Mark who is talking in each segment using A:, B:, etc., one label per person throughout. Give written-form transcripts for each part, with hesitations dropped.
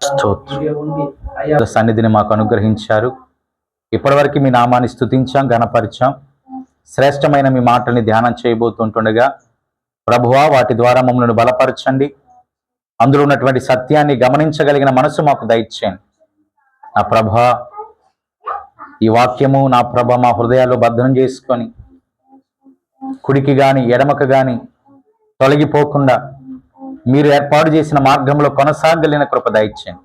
A: స్తోత్రం. సన్నిధిని మాకు అనుగ్రహించారు. ఇప్పటివరకు మీ నామాన్ని స్తుతించాం, గణపరిచాం. శ్రేష్టమైన మీ మాటల్ని ధ్యానం చేయబోతుంటుండగా ప్రభువా వాటి ద్వారా మమ్మల్ని బలపరచండి. అందులో ఉన్నటువంటి సత్యాన్ని గమనించగలిగిన మనసు మాకు దయచేయండి. నా ప్రభా ఈ వాక్యము నా ప్రభ మా హృదయాల్లో భద్రం చేసుకొని కుడికి గాని ఎడమకు గాని తొలగిపోకుండా మీరు ఏర్పాటు చేసిన మార్గంలో కొనసాగలిగిన కృప దయచేయండి.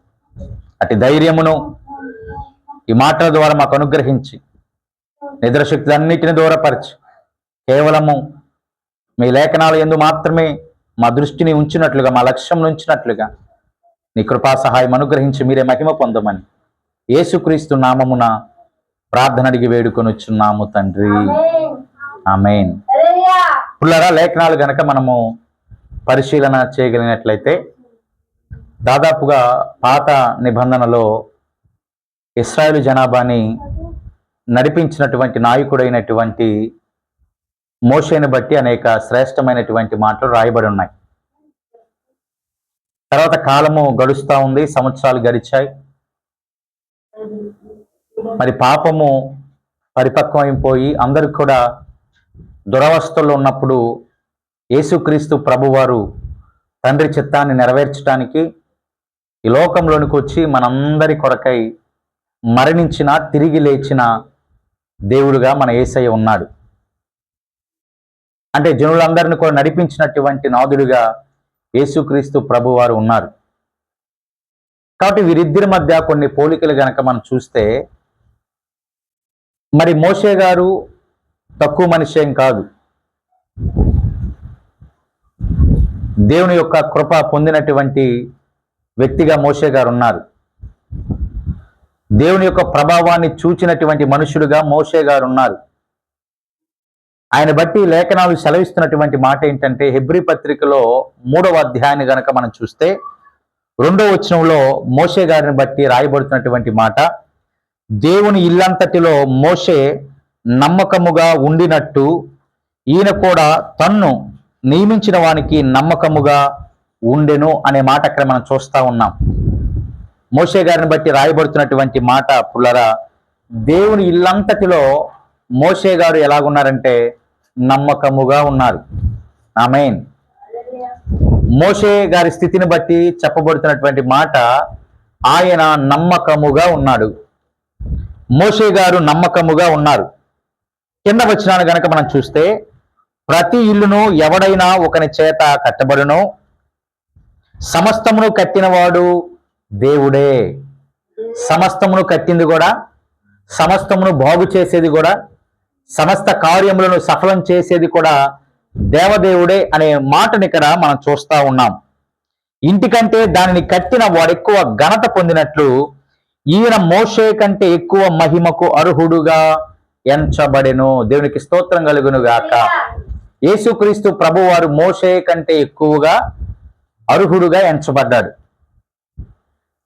A: అటు ధైర్యమును ఈ మాటల ద్వారా మాకు అనుగ్రహించి నిద్రశక్తి అన్నిటిని దూరపరిచి కేవలము మీ లేఖనాల యందు మాత్రమే మా దృష్టిని ఉంచినట్లుగా, మా లక్ష్యం ఉంచినట్లుగా నీ కృపా సహాయం అనుగ్రహించి మీరే మహిమ పొందమని యేసుక్రీస్తు నామమున ప్రార్థన అడిగి వేడుకొనుచున్నాము తండ్రి, ఆమేన్. పుల్లరా లేఖనాలు గనక మనము పరిశీలన చేయగలిగినట్లయితే దాదాపుగా పాత నిబంధనలో ఇశ్రాయేలు జనాభాని నడిపించినటువంటి నాయకుడైనటువంటి మోషేని బట్టి అనేక శ్రేష్టమైనటువంటి మాటలు రాయబడి ఉన్నాయి. తర్వాత కాలము గడుస్తూ ఉంది, సంవత్సరాలు గడిచాయి. మరి పాపము పరిపక్వమైపోయి అందరూ కూడా దురవస్థల్లో ఉన్నప్పుడు యేసుక్రీస్తు ప్రభువారు తండ్రి చిత్తాన్ని నెరవేర్చడానికి ఈ లోకంలోనికి వచ్చి మనందరి కొరకై మరణించిన, తిరిగి లేచిన దేవుడుగా మన యేసయ్య ఉన్నాడు. అంటే జనులందరిని కూడా నడిపించినటువంటి నాదుడిగా యేసుక్రీస్తు ప్రభువారు ఉన్నారు. కాబట్టి వీరిద్దరి మధ్య కొన్ని పోలికలు గనక మనం చూస్తే, మరి మోషే గారు తక్కువ మనిషి ఏం కాదు. దేవుని యొక్క కృప పొందినటువంటి వ్యక్తిగా మోషే గారు ఉన్నారు. దేవుని యొక్క ప్రభావాన్ని చూచినటువంటి మనుషులుగా మోషే గారు ఉన్నారు. ఆయన బట్టి లేఖనాలు సెలవిస్తున్నటువంటి మాట ఏంటంటే, హెబ్రీ పత్రికలో 3వ అధ్యాయాన్ని గనక మనం చూస్తే 2వ వచనంలో మోషే గారిని బట్టి రాయబడుతున్నటువంటి మాట, దేవుని ఇల్లంతటిలో మోషే నమ్మకముగా ఉండినట్టు ఈయన కూడా తన్ను నియమించిన వానికి నమ్మకముగా ఉండెను అనే మాట అక్కడ మనం చూస్తా ఉన్నాం. మోషే గారిని బట్టి రాయబడుతున్నటువంటి మాట పుల్లరా, దేవుని ఇల్లంతటిలో మోషే గారు ఎలాగున్నారంటే నమ్మకముగా ఉన్నారు. ఆమేన్. మోషే గారి స్థితిని బట్టి చెప్పబడుతున్నటువంటి మాట, ఆయన నమ్మకముగా ఉన్నాడు. మోషే గారు నమ్మకముగా ఉన్నారు. కింద వచనాన్ని గనక మనం చూస్తే, ప్రతి ఇల్లును ఎవడైనా ఒకని చేత కట్టబడును, సమస్తమును కట్టినవాడు దేవుడే. సమస్తమును కట్టింది కూడా, సమస్తమును బాగు చేసేది కూడా, సమస్త కార్యములను సఫలం చేసేది కూడా దేవదేవుడే అనే మాటని ఇక్కడ మనం చూస్తా ఉన్నాం. ఇంటికంటే దానిని కట్టిన వాడు ఎక్కువ ఘనత పొందినట్లు ఈయన మోషే కంటే ఎక్కువ మహిమకు అర్హుడుగా ఎంచబడెను. దేవునికి స్తోత్రం కలుగును గాక. యేసుక్రీస్తు ప్రభువారు మోషే కంటే ఎక్కువగా అర్హుడుగా ఎంచబడ్డాడు.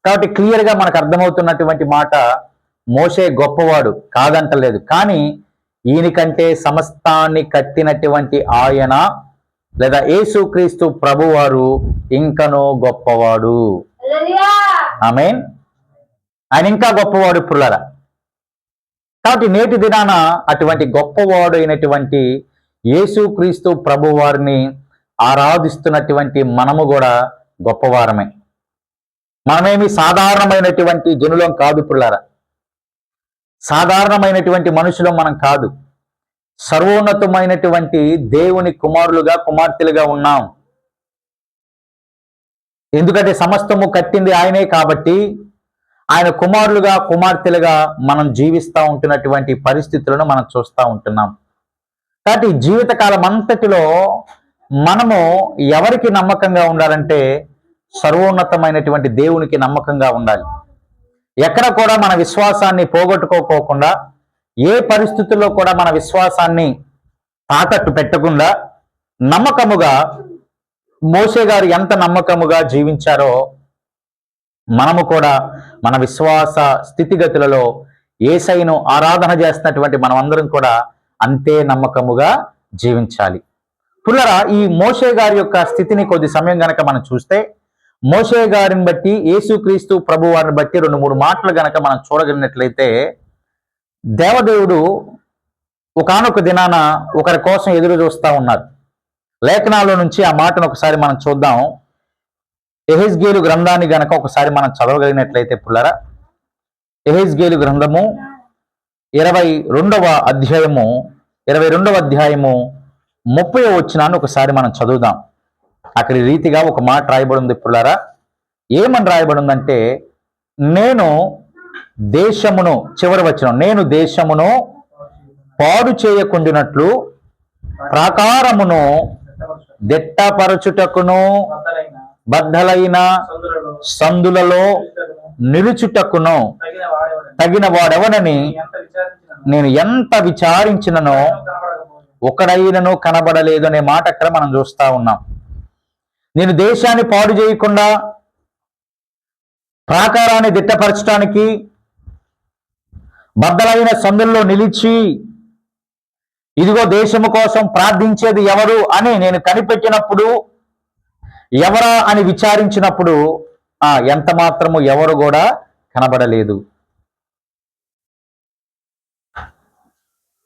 A: కాబట్టి క్లియర్గా మనకు అర్థమవుతున్నటువంటి మాట, మోషే గొప్పవాడు కాదంటలేదు, కానీ ఈయనకంటే సమస్తాన్ని కట్టినటువంటి ఆయన లేదా యేసుక్రీస్తు ప్రభువారు ఇంకనో గొప్పవాడు. ఆమేన్. ఆయన ఇంకా గొప్పవాడు పుల్లరా. కాబట్టి నేటి దినాన అటువంటి గొప్పవాడు అయినటువంటి యేసుక్రీస్తు ప్రభువారిని ఆరాధిస్తున్నటువంటి మనము కూడా గొప్పవారమే. మనమేమి సాధారణమైనటువంటి జనులం కాదు పుల్లరా. సాధారణమైనటువంటి మనుషులం మనం కాదు. సర్వోన్నతమైనటువంటి దేవుని కుమారులుగా, కుమార్తెలుగా ఉన్నాం. ఎందుకంటే సమస్తము కట్టింది ఆయనే కాబట్టి ఆయన కుమారులుగా, కుమార్తెలుగా మనం జీవిస్తూ ఉంటున్నటువంటి పరిస్థితులను మనం చూస్తూ ఉంటున్నాం. కాబట్టి జీవితకాలం అంతటిలో మనము ఎవరికి నమ్మకంగా ఉండాలంటే సర్వోన్నతమైనటువంటి దేవునికి నమ్మకంగా ఉండాలి. ఎక్కడ కూడా మన విశ్వాసాన్ని పోగొట్టుకోకుండా, ఏ పరిస్థితుల్లో కూడా మన విశ్వాసాన్ని తాకట్టు పెట్టకుండా నమ్మకముగా మోషే గారు ఎంత నమ్మకముగా జీవించారో మనము కూడా మన విశ్వాస స్థితిగతులలో యేసయ్యను ఆరాధన చేస్తున్నటువంటి మనమందరం కూడా అంతే నమ్మకముగా జీవించాలి. పుల్లరా, ఈ మోషే గారి యొక్క స్థితిని కొద్ది సమయం గనక మనం చూస్తే, మోషే గారిని బట్టి యేసుక్రీస్తు ప్రభు వారిని బట్టి 2-3 మాటలు గనక మనం చూడగలిగినట్లయితే, దేవదేవుడు ఒకానొక దినాన ఒకరి కోసం ఎదురు చూస్తా ఉన్నారు. లేఖనాల్లో నుంచి ఆ మాటను ఒకసారి మనం చూద్దాం. యెహెజ్కేలు గ్రంథాన్ని గనక ఒకసారి మనం చదవగలిగినట్లయితే పుల్లరా, యెహెజ్కేలు గ్రంథము 22వ అధ్యాయము 30వ వచనాన్ని ఒకసారి మనం చదువుదాం. అక్కడ రీతిగా ఒక మాట రాయబడి ఉంది పుల్లరా. ఏమని రాయబడి ఉందంటే, నేను దేశమును, చివరి వచనం, నేను దేశమును పాడు చేయకుండినట్లు ప్రాకారమును దిట్టపరచుటకును బద్దలైన సందులలో నిలుచుటకును తగిన వాడెవనని నేను ఎంత విచారించిననో ఒకడైనను కనబడలేదు అనే మాట అక్కడ మనం చూస్తా ఉన్నాం. నేను దేశాన్ని పాడు చేయకుండా ప్రాకారాన్ని దిట్టపరచడానికి బద్దలైన సందుల్లో నిలిచి, ఇదిగో దేశము కోసం ప్రార్థించేది ఎవరు అని నేను కనిపెట్టినప్పుడు, ఎవరా అని విచారించినప్పుడు ఎంత మాత్రము ఎవరు కూడా కనబడలేదు.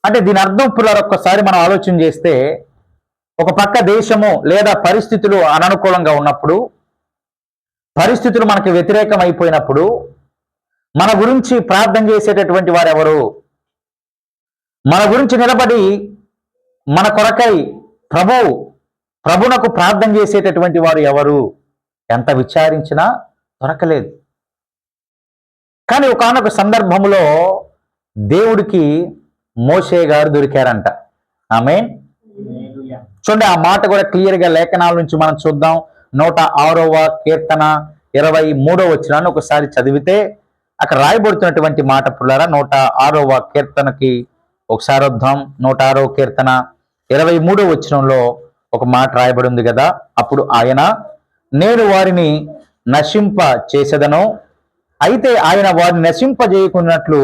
A: అంటే దీని అర్థం పిల్లలు ఒక్కసారి మనం ఆలోచన చేస్తే, ఒక పక్క దేశము లేదా పరిస్థితులు అననుకూలంగా ఉన్నప్పుడు, పరిస్థితులు మనకి వ్యతిరేకం అయిపోయినప్పుడు, మన గురించి ప్రార్థన చేసేటటువంటి వారు ఎవరు? మన గురించి నిలబడి మన కొరకై ప్రభునకు ప్రార్థన చేసేటటువంటి వారు ఎవరు? ఎంత విచారించినా దొరకలేదు. కానీ ఒకానొక సందర్భంలో దేవుడికి మోషే గారు దొరికారంట. ఆమేన్. చూడండి, ఆ మాట కూడా క్లియర్గా లేఖనాల నుంచి మనం చూద్దాం. 106వ కీర్తన 23వ వచనాన్ని ఒకసారి చదివితే అక్కడ రాయబడుతున్నటువంటి మాట పుల్లారా, 106వ కీర్తనకి ఒకసారి వద్దాం. 106వ కీర్తన 23వ వచనంలో ఒక మాట రాయబడి ఉంది కదా. అప్పుడు ఆయన, నేను వారిని నశింప చేసేదను, అయితే ఆయన వారిని నశింపజేయకున్నట్లు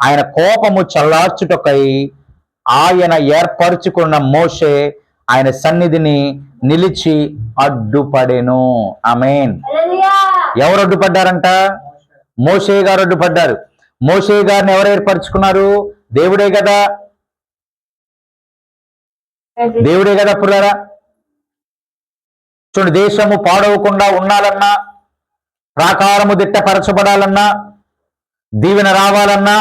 A: ఆయన కోపము చల్లార్చుటకై ఆయన ఏర్పరచుకున్న మోషే ఆయన సన్నిధిని నిలిచి అడ్డుపడెను. ఆమేన్. ఎవరు అడ్డుపడ్డారంట? మోషే గారు అడ్డుపడ్డారు. మోషే గారిని ఎవరు ఏర్పరచుకున్నారు? దేవుడే కదా. దేవుడే కదా పుల్లారా. చూడండి, దేశము పాడవకుండా ఉండాలన్నా, ప్రాకారము దిట్టపరచబడాలన్నా, దీవెన రావాలన్నా,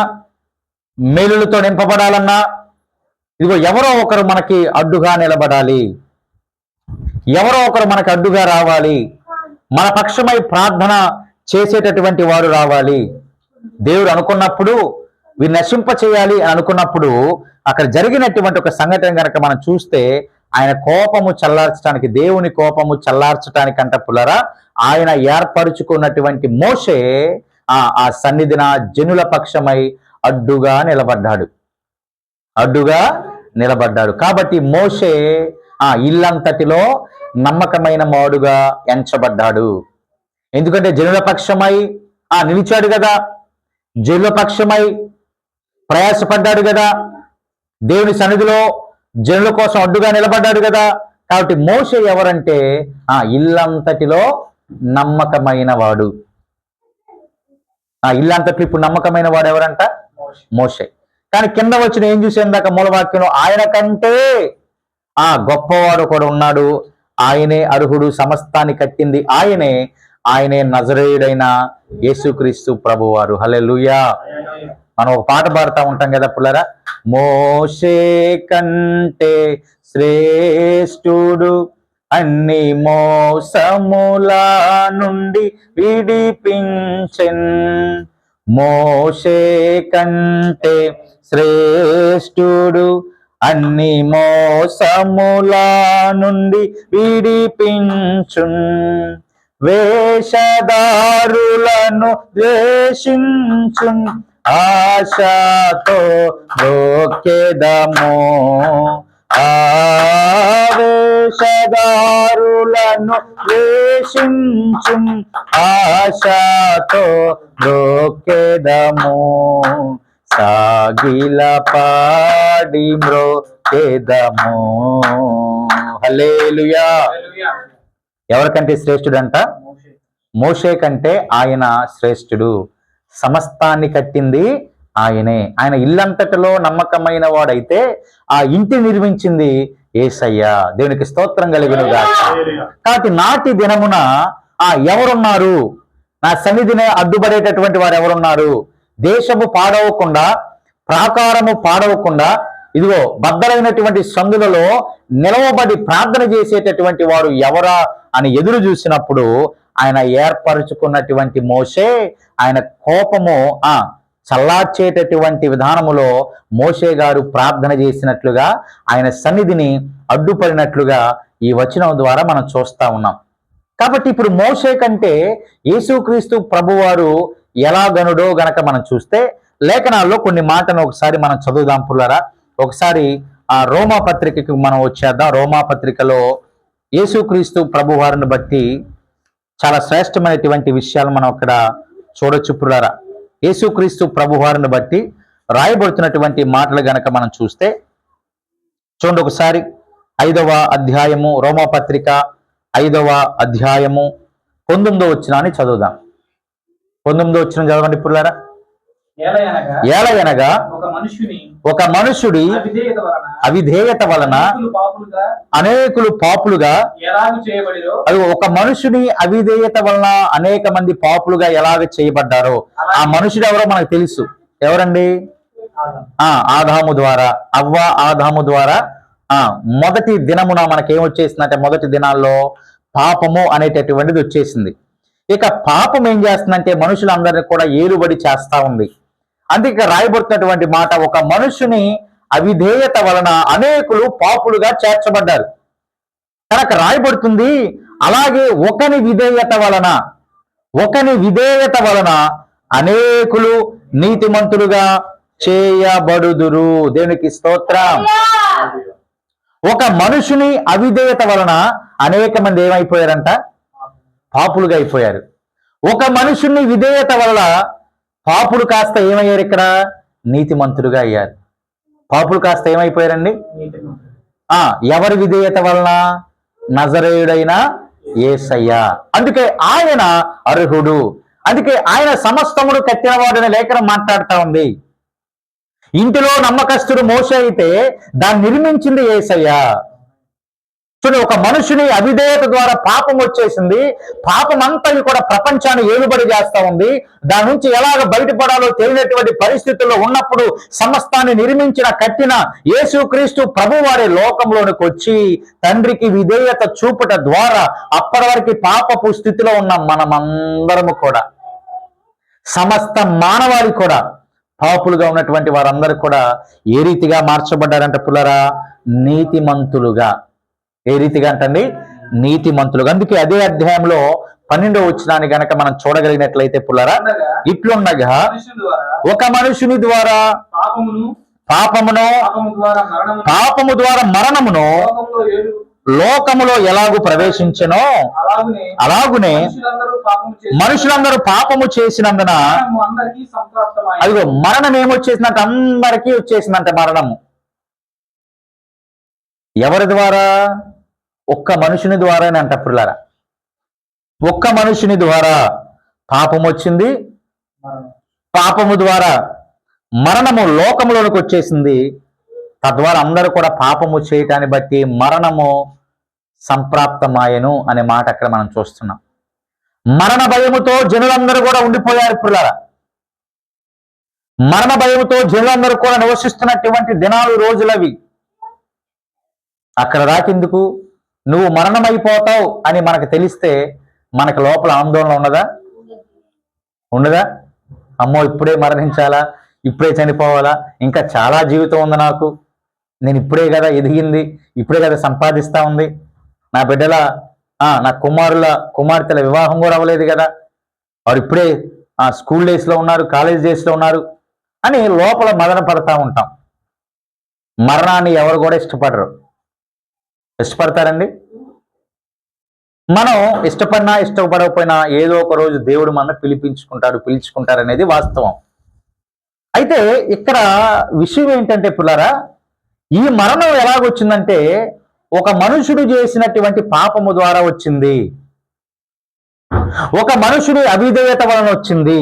A: మేలులతో నింపబడాలన్నా, ఇదిగో ఎవరో ఒకరు మనకి అడ్డుగా నిలబడాలి. ఎవరో ఒకరు మనకి అడ్డుగా రావాలి. మన పక్షమై ప్రార్థన చేసేటటువంటి వారు రావాలి. దేవుడు అనుకున్నప్పుడు, వీరు నశింప చేయాలి అని అనుకున్నప్పుడు, అక్కడ జరిగినటువంటి ఒక సంఘటన కనుక మనం చూస్తే, ఆయన కోపము చల్లార్చడానికి, దేవుని కోపము చల్లార్చడానికి అంట పుల్లరా, ఆయన ఏర్పరుచుకున్నటువంటి మోషే ఆ సన్నిధిన జనుల పక్షమై అడ్డుగా నిలబడ్డాడు. కాబట్టి మోషే ఇల్లంతటిలో నమ్మకమైన వాడుగా ఎంచబడ్డాడు. ఎందుకంటే జనుల పక్షమై నిలిచాడు కదా, జనుల పక్షమై ప్రయాసపడ్డాడు కదా, దేవుని సన్నిధిలో జనుల కోసం అడ్డుగా నిలబడ్డాడు కదా. కాబట్టి మోషే ఎవరంటే ఇల్లంతటిలో నమ్మకమైన వాడు. ఇల్లంతట్లో ఇప్పుడు నమ్మకమైన వాడు ఎవరంట? మోషే. కానీ కింద వచ్చిన ఏం చూసేందాక మూలవాక్యం, ఆయన కంటే గొప్పవాడు కూడా ఉన్నాడు, ఆయనే అర్హుడు, సమస్తాన్ని కట్టింది ఆయనే నజరేయుడైన యేసుక్రీస్తు ప్రభువారు. హల్లెలూయా. మనం ఒక పాట పాడుతూ ఉంటాం కదా పుల్లరా, మోషే కంటే శ్రేష్ఠుడు అన్ని మోసముల నుండి విడిపించెన్, మోషే కంటే శ్రేష్ఠుడు అన్ని మోసముల నుండి విడిపించున్, వేషధారులను ద్వేషించున్, ఆశతో బ్రోకెదము, వేషధారులను ద్వేషించున్, ఆశతో బ్రోకెదము, సాగిల పాడి మ్రోకెదము. హల్లెలూయా. ఎవరికంటే శ్రేష్ఠుడంట? మోషే కంటే ఆయన శ్రేష్ఠుడు. సమస్తాన్ని కట్టింది ఆయనే. ఆయన ఇల్లంతటిలో నమ్మకమైన వాడైతే ఆ ఇంటి నిర్మించింది యేసయ్య. దేవునికి స్తోత్రం కలుగునుగా. కాబట్టి నాటి దినమున ఎవరున్నారు, నా సన్నిధిని అడ్డుపడేటటువంటి వారు ఎవరున్నారు, దేశము పాడవకుండా, ప్రాకారము పాడవకుండా, ఇదిగో బద్దలైనటువంటి సందులలో నిలవబడి ప్రార్థన చేసేటటువంటి వారు ఎవరా అని ఎదురు చూసినప్పుడు ఆయన ఏర్పరచుకున్నటువంటి మోషే, ఆయన కోపము చల్లార్చేటటువంటి విధానములో మోషే గారు ప్రార్థన చేసినట్లుగా, ఆయన సన్నిధిని అడ్డుపడినట్లుగా ఈ వచనం ద్వారా మనం చూస్తా ఉన్నాం. కాబట్టి ఇప్పుడు మోషే కంటే యేసుక్రీస్తు ప్రభువారు ఎలా గనుడో గనక మనం చూస్తే లేఖనాల్లో కొన్ని మాటను ఒకసారి మనం చదువుదాం పుల్లారా. ఒకసారి ఆ రోమా పత్రికకు మనం వచ్చేద్దాం. రోమా పత్రికలో యేసుక్రీస్తు ప్రభువారిని బట్టి చాలా శ్రేష్టమైనటువంటి విషయాలు మనం అక్కడ చూడొచ్చు పుల్లారా. యేసుక్రీస్తు ప్రభువారిని బట్టి రాయబడుతున్నటువంటి మాటలు గనక మనం చూస్తే చూడండి ఒకసారి 5వ అధ్యాయము రోమా పత్రిక 5వ అధ్యాయము 19వ వచనాన్ని చదువుదాం. 19వ వచనం చదవండి పుల్లారా. ఏలయనగా ఒక మనుషుడి అవిధేయత వలన అనేకులు పాపులుగా, అది ఒక మనుషుని అవిధేయత వలన అనేక మంది పాపులుగా ఎలాగ చేయబడ్డారో ఆ మనుషుడు ఎవరో మనకు తెలుసు. ఎవరండి? ఆదాము ద్వారా, అవ్వ ఆదాము ద్వారా మొదటి దినమున మనకేమొచ్చేసిందంటే మొదటి దినాల్లో పాపము అనేటటువంటిది వచ్చేసింది. ఇక పాపం ఏం చేస్తుందంటే మనుషులందరినీ కూడా ఏలుబడి చేస్తా ఉంది. అందుకే రాయబడుతున్నటువంటి మాట, ఒక మనుషుని అవిధేయత వలన అనేకులు పాపులుగా చేర్చబడ్డారు. కనుక రాయబడుతుంది, అలాగే ఒకని విధేయత వలన అనేకులు నీతిమంతులుగా చేయబడుదురు. దేవునికి స్తోత్రం. ఒక మనుషుని అవిధేయత వలన అనేక మంది ఏమైపోయారంట? పాపులుగా అయిపోయారు. ఒక మనుషుని విధేయత వలన పాపులు కాస్త ఏమయ్యారు? ఇక్కడ నీతిమంతులుగా అయ్యారు. పాపులు కాస్త ఏమైపోయారండి? ఎవరి విధేయత వలన? నజరేయుడైన యేసయ్య. అందుకే ఆయన అర్హుడు. అందుకే ఆయన సమస్తమును కట్టినవాడని లేఖనం మాట్లాడుతూ ఉంది. ఇంటిలో నమ్మకస్తుడు మోషే అయితే దాన్ని నిర్మించింది యేసయ్య. చూడండి, ఒక మనుషుని అవిధేయత ద్వారా పాపం వచ్చేసింది. పాపం అంతా కూడా ప్రపంచాన్ని ఏలుబడి చేస్తా ఉంది. దాని నుంచి ఎలాగ బయటపడాలో తెలియనటువంటి పరిస్థితుల్లో ఉన్నప్పుడు సమస్తాన్ని కట్టిన యేసుక్రీస్తు ప్రభువారి లోకంలోనికి వచ్చి తండ్రికి విధేయత చూపుట ద్వారా అప్పటి వరకు పాపపు స్థితిలో ఉన్న మనమందరము కూడా, సమస్త మానవాళి కూడా, పాపులుగా ఉన్నటువంటి వారందరూ కూడా ఏ రీతిగా మార్చబడ్డారంట పుల్లరా? నీతిమంతులుగా. ఏ రీతిగా అంటండి? నీతిమంతులుగా. అందుకే అదే అధ్యాయంలో 12వ వచనాన్ని గనక మనం చూడగలిగినట్లయితే పుల్లరా, ఇట్లుండగా ఒక మనుషుని ద్వారా పాపము ద్వారా మరణమును లోకములో ఎలాగూ ప్రవేశించెనో అలాగునే మనుషులందరూ పాపము చేసినందున అదిగో మరణం ఏమొచ్చేసిందంటే అందరికీ వచ్చేసిందంట మరణము. ఎవరి ద్వారా? ఒక్క మనుషుని ద్వారానే అంట పుల్లారా. ఒక్క మనుషుని ద్వారా పాపం వచ్చింది. పాపము ద్వారా మరణము లోకములోనికి వచ్చేసింది. తద్వారా అందరూ కూడా పాపము చేయటాన్ని బట్టి మరణము సంప్రాప్తమాయను అనే మాట అక్కడ మనం చూస్తున్నాం. మరణ భయముతో జనులందరూ కూడా ఉండిపోయారు పుల్లారా. మరణ భయముతో జనులందరూ కూడా నివసిస్తున్నటువంటి దినాలు, రోజులవి. అక్కడ రాకెందుకు? నువ్వు మరణమైపోతావు అని మనకు తెలిస్తే మనకు లోపల ఆందోళన ఉండదా? అమ్మో, ఇప్పుడే మరణించాలా, ఇప్పుడే చనిపోవాలా, ఇంకా చాలా జీవితం ఉంది నాకు, నేను ఇప్పుడే కదా ఎదిగింది, ఇప్పుడే కదా సంపాదిస్తా ఉంది, నా బిడ్డల నా కుమార్తెల వివాహం కూడా అవ్వలేదు కదా, వారు ఇప్పుడే స్కూల్ డేస్లో ఉన్నారు, కాలేజ్ డేస్లో ఉన్నారు అని లోపల మదన పడతా ఉంటాం. మరణాన్ని ఎవరు కూడా ఇష్టపడతారండి? మనం ఇష్టపడినా ఇష్టపడకపోయినా ఏదో ఒక రోజు దేవుడు మన పిలుచుకుంటారు అనేది వాస్తవం. అయితే ఇక్కడ విషయం ఏంటంటే పుల్లారా, ఈ మరణం ఎలాగొచ్చిందంటే ఒక మనుషుడు చేసినటువంటి పాపము ద్వారా వచ్చింది. ఒక మనుషుని అవిధేయత వలన వచ్చింది.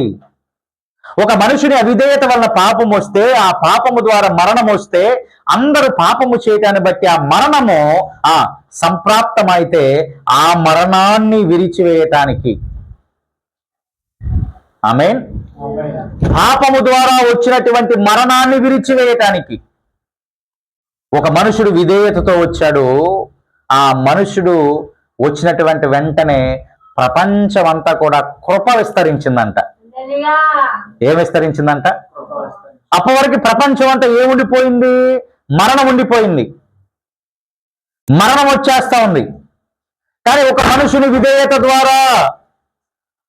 A: ఒక మనుషుని అవిధేయత వలన పాపం వస్తే, ఆ పాపము ద్వారా మరణం వస్తే, అందరూ పాపము చేయటాన్ని బట్టి ఆ మరణము సంప్రాప్తమైతే ఆ మరణాన్ని విరిచివేయటానికి, ఆమేన్, పాపము ద్వారా వచ్చినటువంటి మరణాన్ని విరిచివేయటానికి ఒక మనుషుడు విధేయతతో వచ్చాడు. ఆ మనుషుడు వచ్చినటువంటి వెంటనే ప్రపంచమంతా కూడా కృప విస్తరించిందంట. ఏం విస్తరించిందంట? అప్పటి వరకు ప్రపంచం అంతా ఏముండిపోయింది? మరణం ఉండిపోయింది, మరణం వచ్చేస్తా ఉంది. కానీ ఒక మనుషుని విధేయత ద్వారా,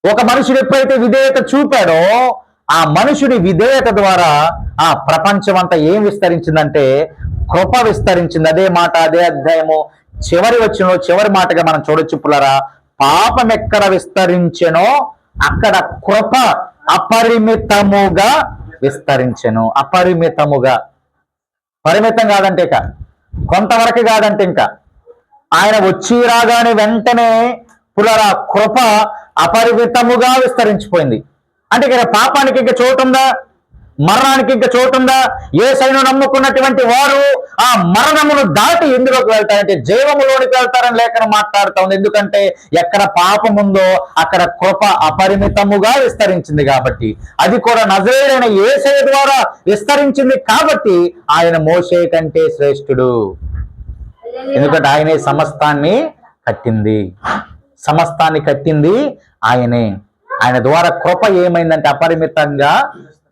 A: ఒక మనుషుడు ఎప్పుడైతే విధేయత చూపాడో ఆ మనుషుని విధేయత ద్వారా ఆ ప్రపంచం అంతా ఏం విస్తరించిందంటే కృప విస్తరించింది. అదే మాట అదే అధ్యాయము చివరి వచనంలో చివరి మాటగా మనం చూడొచ్చు పుల్లరా, పాపం ఎక్కడ విస్తరించెనో అక్కడ కృప అపరిమితముగా విస్తరించెను. అపరిమితముగా, పరిమితం కాదంటే ఇక కొంతవరకు కాదంటే, ఇంకా ఆయన వచ్చి రాగానే వెంటనే పుల్లరా కృప అపరిమితముగా విస్తరించిపోయింది. అంటే ఇక్కడ పాపానికి ఇంకా చోటుందా? మరణానికి ఇంకా చోటుందా? యేసయ్యను నమ్ముకున్నటువంటి వారు ఆ మరణమును దాటి ఎందులోకి వెళ్తారంటే జీవములోనికి వెళ్తారని లేఖనం మాట్లాడుతా ఉంది. ఎందుకంటే ఎక్కడ పాపం ఉందో అక్కడ కృప అపరిమితముగా విస్తరించింది కాబట్టి, అది కూడా నజరేయుడైన యేసయ్య ద్వారా విస్తరించింది కాబట్టి ఆయన మోషే కంటే శ్రేష్ఠుడు. ఎందుకంటే ఆయనే సమస్తాన్ని కట్టింది, సమస్తాన్ని కట్టింది ఆయనే. ఆయన ద్వారా కృప ఏమైందంటే అపరిమితంగా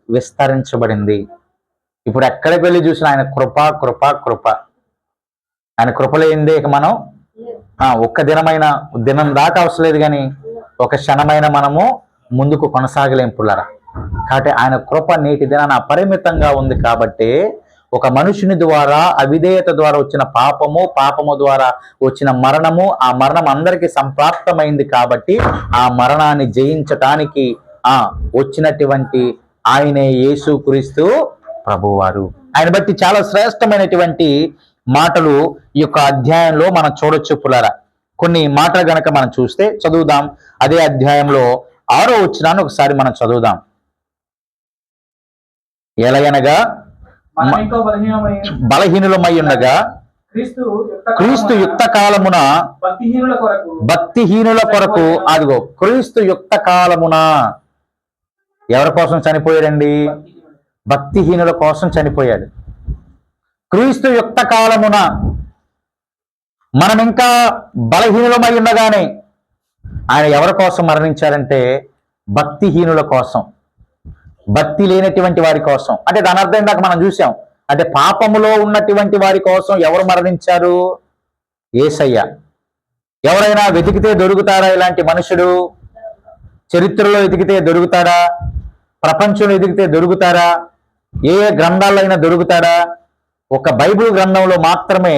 A: విస్తరించబడింది. ఇప్పుడు ఎక్కడికి వెళ్ళి చూసినా ఆయన కృప కృప కృప. ఆయన కృపలేందే ఇక మనం ఒక్క దినం దాకా అవసరం లేదు, కానీ ఒక క్షణమైన మనము ముందుకు కొనసాగలేం పుల్లరా. కాబట్టి ఆయన కృప నేటి దినాన అపరిమితంగా ఉంది. కాబట్టి ఒక మనుషుని ద్వారా అవిధేయత ద్వారా వచ్చిన పాపము ద్వారా వచ్చిన మరణము, ఆ మరణం అందరికీ సంప్రాప్తమైంది. కాబట్టి ఆ మరణాన్ని జయించటానికి వచ్చినటువంటి ఆయనే యేసుక్రీస్తు ప్రభువారు. ఆయన బట్టి చాలా శ్రేష్టమైనటువంటి మాటలు ఈ యొక్క అధ్యాయంలో మనం చూడొచ్చు పుల్లరా. కొన్ని మాటలు గనక మనం చూస్తే చదువుదాం. అదే అధ్యాయంలో 6వ వచనాన్ని ఒకసారి మనం చదువుదాం. ఎలయనగా బలహీనులమై ఉండగా క్రీస్తు యుక్త కాలమున భక్తిహీనుల కొరకు, అదిగో క్రీస్తు యుక్త కాలమున ఎవరి కోసం చనిపోయాడండి? భక్తిహీనుల కోసం చనిపోయాడు. క్రీస్తు యుక్త కాలమున మనం ఇంకా బలహీనులమై ఉండగానే ఆయన ఎవరి కోసం మరణించారంటే భక్తిహీనుల కోసం, భక్తి లేనటువంటి వారి కోసం. అంటే దాని అర్థం ఇందాక మనం చూసాం, అంటే పాపములో ఉన్నటువంటి వారి కోసం ఎవరు మరణించారు? యేసయ్య. ఎవరైనా వెతికితే దొరుకుతారా ఇలాంటి మనుషుడు? చరిత్రలో వెతికితే దొరుకుతాడా? ప్రపంచంలో వెతికితే దొరుకుతారా? ఏ గ్రంథాల్లో అయినా దొరుకుతాడా? ఒక బైబిల్ గ్రంథంలో మాత్రమే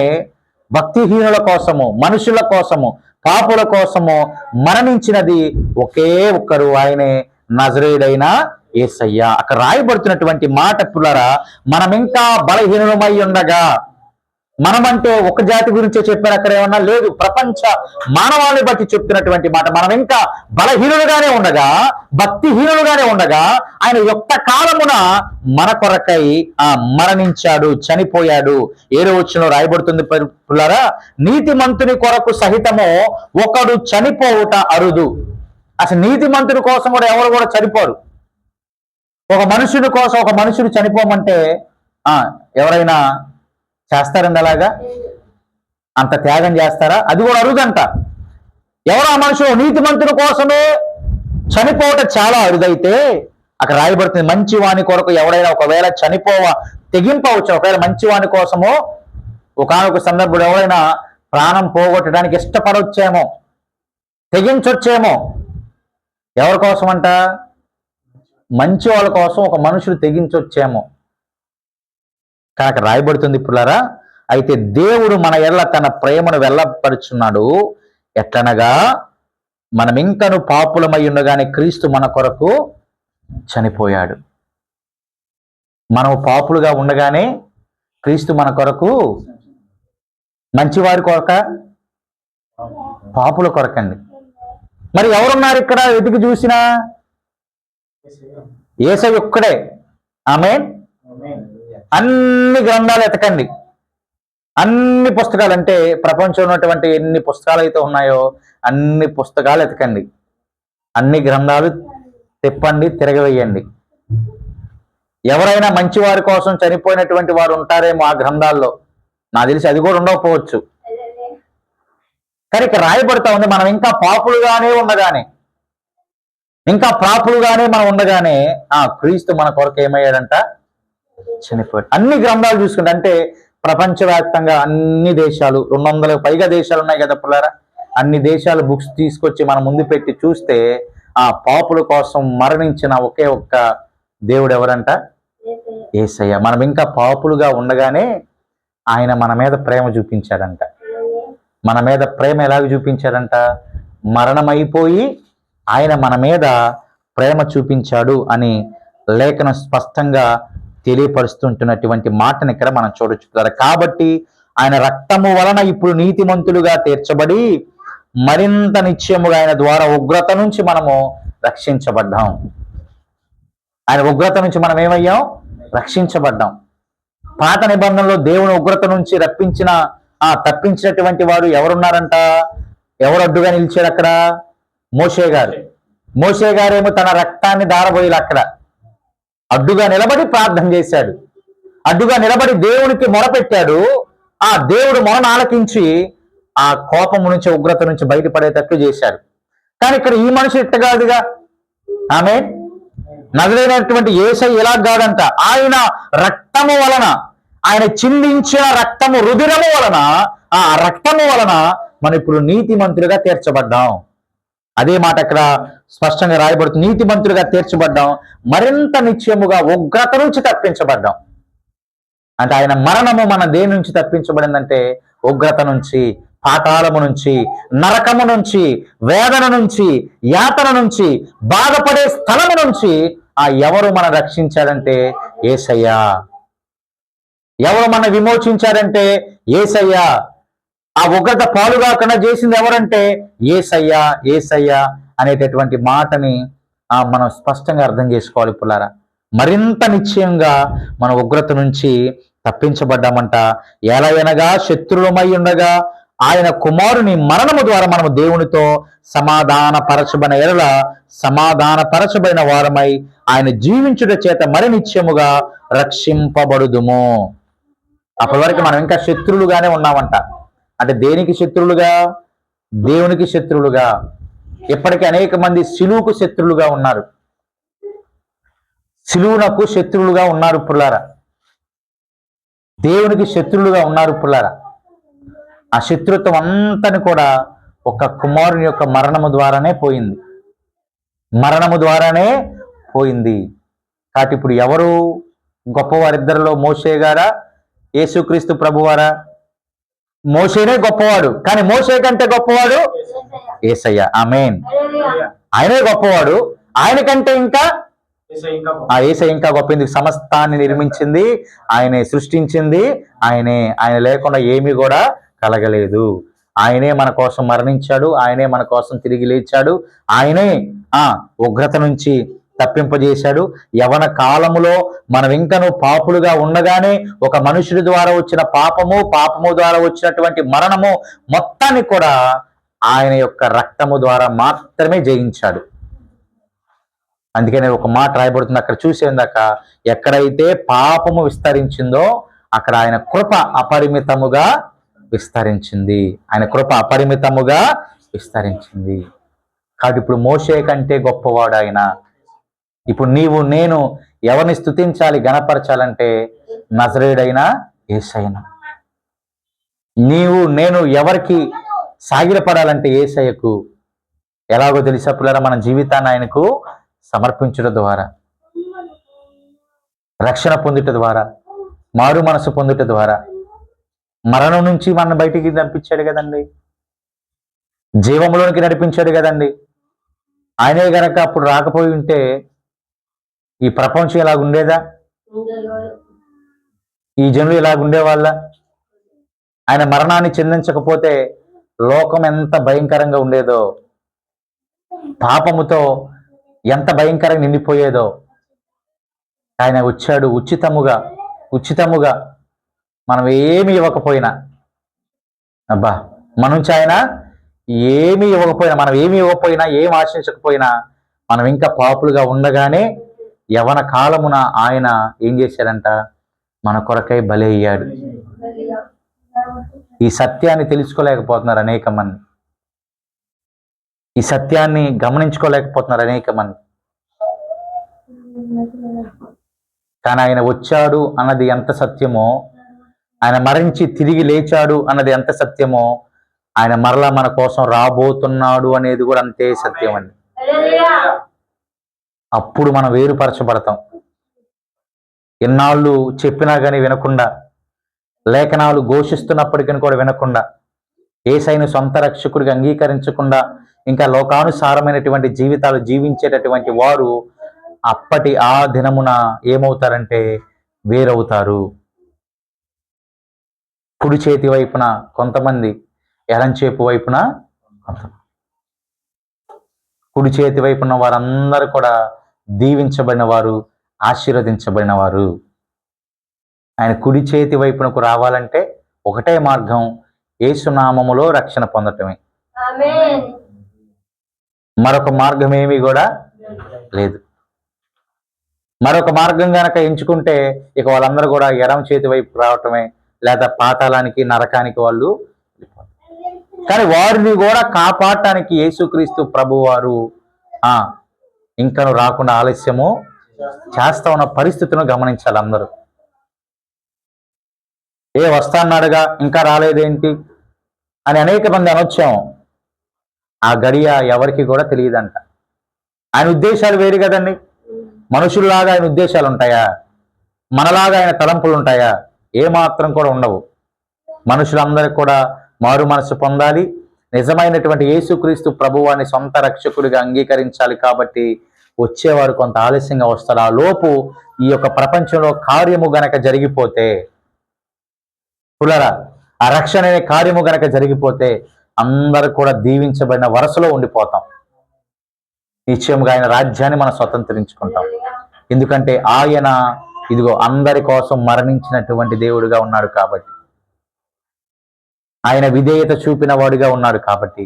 A: భక్తిహీనుల కోసము, మనుషుల కోసము, పాపుల కోసము మరణించినది ఒకే ఒక్కరు, ఆయనే నజరేయుడైన యేసయ్య. అక్కడ రాయబడుతున్నటువంటి మాట పుల్లరా, మనం ఇంకా బలహీనులమై ఉండగా, మనమంటే ఒక జాతి గురించే చెప్పారు, అక్కడ ఏమన్నా లేదు, ప్రపంచ మానవాళిని బట్టి చెప్తున్నటువంటి మాట. మనం ఇంకా బలహీనులుగానే ఉండగా, భక్తిహీనులుగానే ఉండగా ఆయన యుక్త కాలమున మన కొరకై మరణించాడు, చనిపోయాడు. 7వ వచనంలో రాయబడుతుంది పుల్లరా, నీతిమంతుని కొరకు సహితము ఒకడు చనిపోవుట అరుదు. అసలు నీతిమంతుని కోసం కూడా ఎవరు కూడా చనిపోరు. ఒక మనుషుడి కోసం ఒక మనుషుడు చనిపోమంటే ఎవరైనా చేస్తారండి అలాగా? అంత త్యాగం చేస్తారా? అది కూడా అరుదంట. ఎవరు ఆ మనుషులు? నీతిమంతుని కోసమే చనిపోవటం చాలా అరుదైతే అక్కడ రాయబడుతుంది, మంచివాని కొరకు ఎవరైనా ఒకవేళ తెగింపవచ్చు. ఒకవేళ మంచివాని కోసము ఒకానొక సందర్భంలో ఎవరైనా ప్రాణం పోగొట్టడానికి ఇష్టపడవచ్చేమో, తెగించొచ్చేమో. ఎవరి కోసం అంట? మంచి వాళ్ళ కోసం ఒక మనుషుడు తెగించొచ్చేమో. కనుక రాయబడుతుంది పుల్లరా, అయితే దేవుడు మన ఎడల తన ప్రేమను వెల్లపరుచున్నాడు. ఎట్లనగా మనం ఇంకను పాపులమై ఉండగానే క్రీస్తు మన కొరకు చనిపోయాడు. మనం పాపులుగా ఉండగానే క్రీస్తు మన కొరకు, మంచివారి కొరక? పాపుల కొరకండి. మరి ఎవరున్నారు ఇక్కడ వెతికి చూసినా? యేసయ్య ఒక్కడే. ఆమేన్. అన్ని గ్రంథాలు ఎతకండి, అన్ని పుస్తకాలు, అంటే ప్రపంచంలో ఉన్నటువంటి ఎన్ని పుస్తకాలు అయితే ఉన్నాయో అన్ని పుస్తకాలు ఎతకండి, అన్ని గ్రంథాలు తిప్పండి, తిరగవేయండి. ఎవరైనా మంచి వారి కోసం చనిపోయినటువంటి వారు ఉంటారేమో ఆ గ్రంథాల్లో, నాకు తెలిసి అది కూడా ఉండకపోవచ్చు. కానీ ఇక్కడ రాయబడతా ఉంది, మనం ఇంకా పాపులుగానే ఉండగానే, ఇంకా పాపులుగానే మనం ఉండగానే క్రీస్తు మన కొరకు ఏమయ్యాడంట? చనిపోయాడు. అన్ని గ్రంథాలు చూసుకుంటే, అంటే ప్రపంచవ్యాప్తంగా అన్ని దేశాలు, 200కు పైగా దేశాలు ఉన్నాయి కదా పిల్లారా, అన్ని దేశాలు బుక్స్ తీసుకొచ్చి మన ముందు పెట్టి చూస్తే ఆ పాపుల కోసం మరణించిన ఒకే ఒక్క దేవుడు ఎవరంట? యేసయ్య. మనం ఇంకా పాపులుగా ఉండగానే ఆయన మన మీద ప్రేమ చూపించాడంట. మన మీద ప్రేమ ఎలాగ చూపించాడంట? మరణమైపోయి ఆయన మన మీద ప్రేమ చూపించాడు అని లేఖనం స్పష్టంగా తెలియపరుస్తుంటున్నటువంటి మాటని ఇక్కడ మనం చూడొచ్చు. కాబట్టి ఆయన రక్తము వలన ఇప్పుడు నీతిమంతులుగా తీర్చబడి మరింత నిశ్చయముగా ఆయన ద్వారా ఉగ్రత నుంచి మనము రక్షించబడ్డాం. ఆయన ఉగ్రత నుంచి మనం ఏమయ్యాం? రక్షించబడ్డాం. పాత నిబంధనలో దేవుని ఉగ్రత నుంచి తప్పించినటువంటి వాడు ఎవరున్నారంట? ఎవరు అడ్డుగా నిలిచాడు అక్కడ? మోషే గారు. మోషే గారేమో తన రక్తాన్ని దారబోయాలి, అక్కడ అడ్డుగా నిలబడి ప్రార్థన చేశాడు, అడ్డుగా నిలబడి దేవునికి మొరపెట్టాడు. ఆ దేవుడు మొరను ఆలకించి ఆ కోపము నుంచి, ఉగ్రత నుంచి బయటపడేటట్లు చేశాడు. కానీ ఇక్కడ ఈ మనిషి ఇట్టగాదుగా. ఆమేన్. నజరేయుడైనటువంటి యేసయ్య ఎలా కాదంట, ఆయన రక్తము వలన, ఆయన చిందించిన రక్తము, రుధిరము వలన, ఆ రక్తము వలన మనం ఇప్పుడు నీతిమంతులుగా తీర్చబడ్డాం. అదే మాట అక్కడ స్పష్టంగా రాయబడుతుంది. నీతిమంతులుగా తీర్చబడ్డాం, మరింత నిశ్చయముగా ఉగ్రత నుంచి తప్పించబడ్డాం. అంటే ఆయన మరణము మన దేని నుంచి తప్పించబడిందంటే ఉగ్రత నుంచి, పాతాళము నుంచి, నరకము నుంచి, వేదన నుంచి, యాతన నుంచి, బాధపడే స్థలము నుంచి ఎవరు మన రక్షించారంటే యేసయ్య. ఎవరు మన విమోచించారంటే యేసయ్య. ఆ ఉగ్రత పాలు కాకుండా చేసింది ఎవరంటే యేసయ్య. యేసయ్య అనేటటువంటి మాటని మనం స్పష్టంగా అర్థం చేసుకోవాలి పుల్లారా. మరింత నిశ్చయంగా మన ఉగ్రత నుంచి తప్పించబడ్డామంట. ఎలాగనగా శత్రువులమై ఉండగా ఆయన కుమారుని మరణము ద్వారా మనము దేవునితో సమాధానపరచబడిన వారమై ఆయన జీవించుట చేత మరి నిత్యముగా రక్షింపబడుదుము. అప్పటి వరకు మనం ఇంకా శత్రువులుగానే ఉన్నామంట. అంటే దేనికి శత్రువులుగా? దేవునికి శత్రువులుగా. ఇప్పటికీ అనేక మంది సిలువుకు శత్రువులుగా ఉన్నారు, సిలువునకు శత్రువులుగా ఉన్నారు పుల్లారా. దేవునికి శత్రువులుగా ఉన్నారు పుల్లారా. ఆ శత్రుత్వం అంతని కూడా ఒక కుమారుని యొక్క మరణము ద్వారానే పోయింది, మరణము ద్వారానే పోయింది. కాబట్టి ఇప్పుడు ఎవరు గొప్పవారిద్దరిలో? మోషే గారా, యేసుక్రీస్తు ప్రభువారా? మోషేనే గొప్పవాడు, కానీ మోషే కంటే గొప్పవాడు యేసయ్య. ఆమేన్. ఆయనే గొప్పవాడు, ఆయన కంటే ఇంకా యేసయ్య ఇంకా గొప్ప. ఎందుకు? సమస్తాన్ని నిర్మించింది ఆయనే, సృష్టించింది ఆయనే. ఆయన లేకుండా ఏమీ కూడా కలగలేదు. ఆయనే మన కోసం మరణించాడు, ఆయనే మన కోసం తిరిగి లేచాడు, ఆయనే ఉగ్రత నుంచి తప్పింపజేశాడు. యవన కాలములో మనం ఇంకనూ పాపులుగా ఉండగానే ఒక మనుషుడి ద్వారా వచ్చిన పాపము ద్వారా వచ్చినటువంటి మరణము మొత్తాన్ని కూడా ఆయన యొక్క రక్తము ద్వారా మాత్రమే జయించాడు. అందుకనే ఒక మాట రాయబడుతుంది అక్కడ చూసేందాక, ఎక్కడైతే పాపము విస్తరించిందో అక్కడ ఆయన కృప అపరిమితముగా విస్తరించింది. ఆయన కృప అపరిమితముగా విస్తరించింది. కాబట్టి ఇప్పుడు మోషే కంటే గొప్పవాడు ఆయన. ఇప్పుడు నీవు నేను ఎవరిని స్తుతించాలి, గణపరచాలంటే నజరేయుడైన యేసయ్యను. నీవు నేను ఎవరికి సాగిలపడాలంటే యేసయ్యకు. ఎలాగో తెలుసా పిల్లరా? మన జీవితాన్ని ఆయనకు సమర్పించడం ద్వారా, రక్షణ పొందుట ద్వారా, మారు మనసు పొందుట ద్వారా, మరణం నుంచి మన బయటికి నడిపించాడు కదండి, జీవంలోనికి నడిపించాడు కదండి. ఆయనే గనక అప్పుడు రాకపోయి ఉంటే ఈ ప్రపంచం ఇలాగ ఉండేదా? ఈ జనులు ఇలాగ ఉండేవాళ్ళ? ఆయన మరణాన్ని చెందించకపోతే లోకం ఎంత భయంకరంగా ఉండేదో. పాపముతో ఎంత భయంకరంగా నిండిపోయేదో ఆయన వచ్చాడు ఉచితముగా మనం ఏమి ఇవ్వకపోయినా, అబ్బా మన నుంచి ఆయన ఏమి ఇవ్వకపోయినా, మనం ఏమి ఇవ్వకపోయినా, ఏం ఆశించకపోయినా, మనం ఇంకా పాపులుగా ఉండగానే యవన కాలమున ఆయన ఏం చేశాడంట, మన కొరకై బలి అయ్యాడు. ఈ సత్యాన్ని తెలుసుకోలేకపోతున్నారు అనేక మంది, ఈ సత్యాన్ని గమనించుకోలేకపోతున్నారు అనేక మంది. కానీ ఆయన వచ్చాడు అన్నది ఎంత సత్యమో, ఆయన మరణించి తిరిగి లేచాడు అన్నది ఎంత సత్యమో, ఆయన మరలా మన కోసం రాబోతున్నాడు అనేది కూడా అంతే సత్యం అండి. అప్పుడు మనం వేరుపరచబడతాం. ఎన్నాళ్ళు చెప్పినా కానీ వినకుండా, లేఖనాలు ఘోషిస్తున్నప్పటికీ కూడా వినకుండా, యేసయ్యను సొంత రక్షకుడిగా అంగీకరించకుండా ఇంకా లోకానుసారమైనటువంటి జీవితాలు జీవించేటటువంటి వారు అప్పటి ఆ దినమున ఏమవుతారంటే వేరవుతారు. కుడి చేతి వైపున కొంతమంది, ఎడంచేపు వైపున కొంతమంది. కుడి చేతి వైపున వారందరూ కూడా దీవించబడిన వారు, ఆశీర్వదించబడిన వారు. ఆయన కుడి చేతి వైపునకు రావాలంటే ఒకటే మార్గం, యేసునామములో రక్షణ పొందటమే. మరొక మార్గం ఏమీ కూడా లేదు. మరొక మార్గం గనక ఎంచుకుంటే ఇక వాళ్ళందరూ కూడా ఎడమ చేతి వైపు రావటమే, లేదా పాతాళానికి, నరకానికి వాళ్ళు. కానీ వారిని కూడా కాపాడటానికి యేసుక్రీస్తు ప్రభువారు ఇంకను రాకుండా ఆలస్యము చేస్తా ఉన్న పరిస్థితులను గమనించాలి అందరూ. వస్తాన్నాడుగా ఇంకా రాలేదేంటి అని అనేక మంది అనొచ్చాము. ఆ గడియ ఎవరికి కూడా తెలియదంట. ఆయన ఉద్దేశాలు వేరు కదండి. మనుషుల్లాగా ఆయన ఉద్దేశాలు ఉంటాయా? మనలాగా ఆయన తలంపులు ఉంటాయా? ఏమాత్రం కూడా ఉండవు. మనుషులందరికీ కూడా మారు మనసు పొందాలి, నిజమైనటువంటి యేసుక్రీస్తు ప్రభువాన్ని సొంత రక్షకుడిగా అంగీకరించాలి. కాబట్టి వచ్చేవారు కొంత ఆలస్యంగా వస్తారు. ఆ లోపు ఈ యొక్క ప్రపంచంలో కార్యము గనక జరిగిపోతే, పులరా ఆ రక్షణ అనే కార్యము గనక జరిగిపోతే అందరూ కూడా దీవించబడిన వరుసలో ఉండిపోతాం. నిశ్చయంగా ఆయన రాజ్యాన్ని మనం స్వతంత్రించుకుంటాం. ఎందుకంటే ఆయన ఇదిగో అందరి కోసం మరణించినటువంటి దేవుడిగా ఉన్నాడు కాబట్టి, ఆయన విధేయత చూపిన వాడిగా ఉన్నాడు కాబట్టి,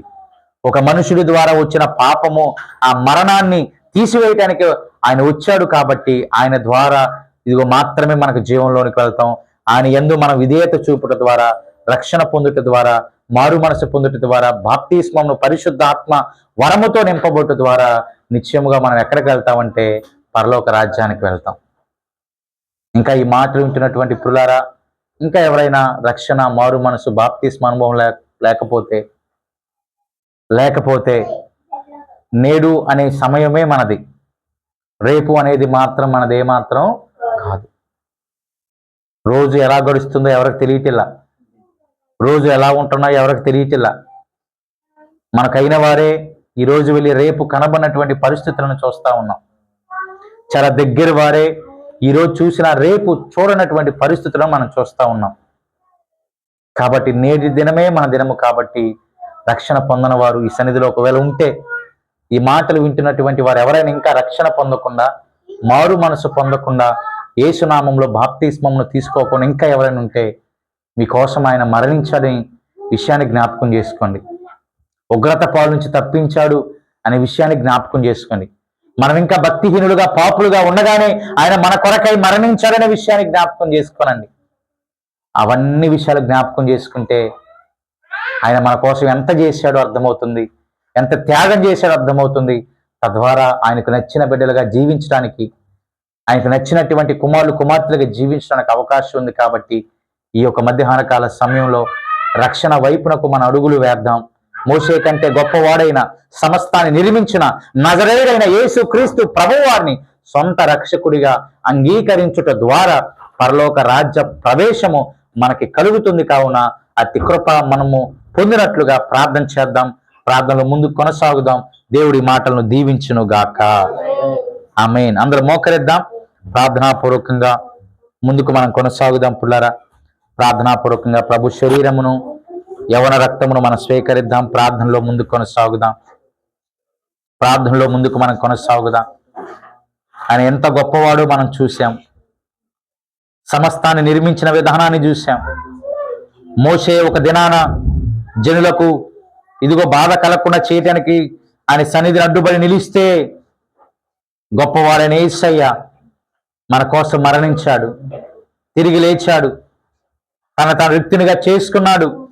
A: ఒక మనుషుడి ద్వారా వచ్చిన పాపము ఆ మరణాన్ని తీసివేయటానికి ఆయన వచ్చాడు కాబట్టి, ఆయన ద్వారా ఇదిగో మాత్రమే మనకు జీవంలోనికి వెళ్తాం. ఆయన యందు మన విధేయత చూపుట ద్వారా, రక్షణ పొందుట ద్వారా, మారు మనసు పొందుట ద్వారా, బాప్తిస్మమును పరిశుద్ధాత్మ వరముతో నింపబోట ద్వారా నిశ్చయముగా మనం ఎక్కడికి వెళ్తామంటే పరలోక రాజ్యానికి వెళ్తాం. ఇంకా ఈ మాటలు వింటున్నటువంటి ప్రియులారా, ఇంకా ఎవరైనా రక్షణ, మారు మనసు, బాప్తిస్మ అనుభవం లేకపోతే నేడు అనే సమయమే మనది, రేపు అనేది మాత్రం మనది ఏమాత్రం కాదు. రోజు ఎలా గడుస్తుందో ఎవరికి తెలియటిల్లా, రోజు ఎలా ఉంటున్నాయో ఎవరికి తెలియటిల్లా. మనకైన వారే ఈరోజు వెళ్ళి రేపు కనబడినటువంటి పరిస్థితులను చూస్తూ ఉన్నాం. చాలా దగ్గర వారే ఈరోజు చూసిన రేపు చూడనటువంటి పరిస్థితులను మనం చూస్తూ ఉన్నాం. కాబట్టి నేటి దినమే మన దినము కాబట్టి రక్షణ పొందని వారు ఈ సన్నిధిలో ఒకవేళ ఉంటే, ఈ మాటలు వింటున్నటువంటి వారు ఎవరైనా ఇంకా రక్షణ పొందకుండా, మారు మనసు పొందకుండా, యేసునామంలో బాప్తిస్మమును తీసుకోకుండా ఇంకా ఎవరైనా ఉంటే మీకోసం ఆయన మరణించాలని విషయాన్ని జ్ఞాపకం చేసుకోండి. ఉగ్రత పాలు నుంచి తప్పించాడు అనే విషయాన్ని జ్ఞాపకం చేసుకోండి. మనం ఇంకా భక్తిహీనులుగా, పాపులుగా ఉండగానే ఆయన మన కొరకై మరణించాడనే విషయాన్ని జ్ఞాపకం చేసుకోనండి. అవన్నీ విషయాలు జ్ఞాపకం చేసుకుంటే ఆయన మన కోసం ఎంత చేశాడో అర్థమవుతుంది, ఎంత త్యాగం చేశాడో అర్థమవుతుంది. తద్వారా ఆయనకు నచ్చిన బిడ్డలుగా జీవించడానికి, ఆయనకు నచ్చినటువంటి కుమారులు, కుమార్తెలుగా జీవించడానికి అవకాశం ఉంది. కాబట్టి ఈ యొక్క మధ్యాహ్న కాల సమయంలో రక్షణ వైపునకు మన అడుగులు వేద్దాం. మోషే కంటే గొప్పవాడైన, సమస్తాన్ని నిర్మించిన నజరేయుడైన యేసు క్రీస్తు ప్రభువారిని సొంత రక్షకుడిగా అంగీకరించుట ద్వారా పరలోక రాజ్య ప్రవేశము మనకి కలుగుతుంది. కావున అతి కృప మనము పొందినట్లుగా ప్రార్థన చేద్దాం. ప్రార్థనలో ముందుకు కొనసాగుదాం. దేవుడి మాటలను దీవించును గాక. ఆమేన్. అందరూ మోకరిద్దాం. ప్రార్థనాపూర్వకంగా ముందుకు మనం కొనసాగుదాం. పుల్లారా, ప్రార్థనాపూర్వకంగా ప్రభు శరీరమును, యవన రక్తమును మనం స్వీకరిద్దాం. ప్రార్థనలో ముందుకు కొనసాగుదాం. ప్రార్థనలో ముందుకు మనం కొనసాగుదాం. ఆయన ఎంత గొప్పవాడో మనం చూసాం. సమస్తాన్ని నిర్మించిన విధానాన్ని చూసాం. మోషే ఒక దినాన జనులకు ఇదిగో బాధ కలగకుండా చేయటానికి ఆయన సన్నిధిని అడ్డుపడి నిలిస్తే గొప్పవాడైన యేసయ్య మన కోసం మరణించాడు, తిరిగి లేచాడు, తన వ్యక్తినిగా చేసుకున్నాడు.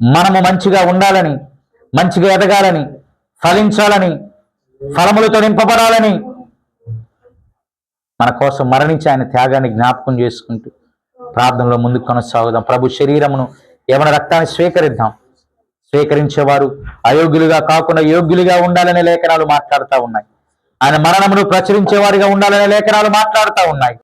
A: మనము మంచిగా ఉండాలని, మంచిగా ఎదగాలని, ఫలించాలని, ఫలములతో నింపబడాలని మన కోసం మరణించి ఆయన త్యాగాన్ని జ్ఞాపకం చేసుకుంటూ ప్రార్థనలో ముందుకు కొనసాగుదాం. ప్రభు శరీరమును యవన రక్తాన్ని స్వీకరిద్దాం. స్వీకరించేవారు అయోగ్యులుగా కాకుండా యోగ్యులుగా ఉండాలనే లేఖనాలు మాట్లాడుతూ ఉన్నాయి. ఆయన మరణమును ప్రచురించేవారిగా ఉండాలనే లేఖనాలు మాట్లాడుతూ ఉన్నాయి.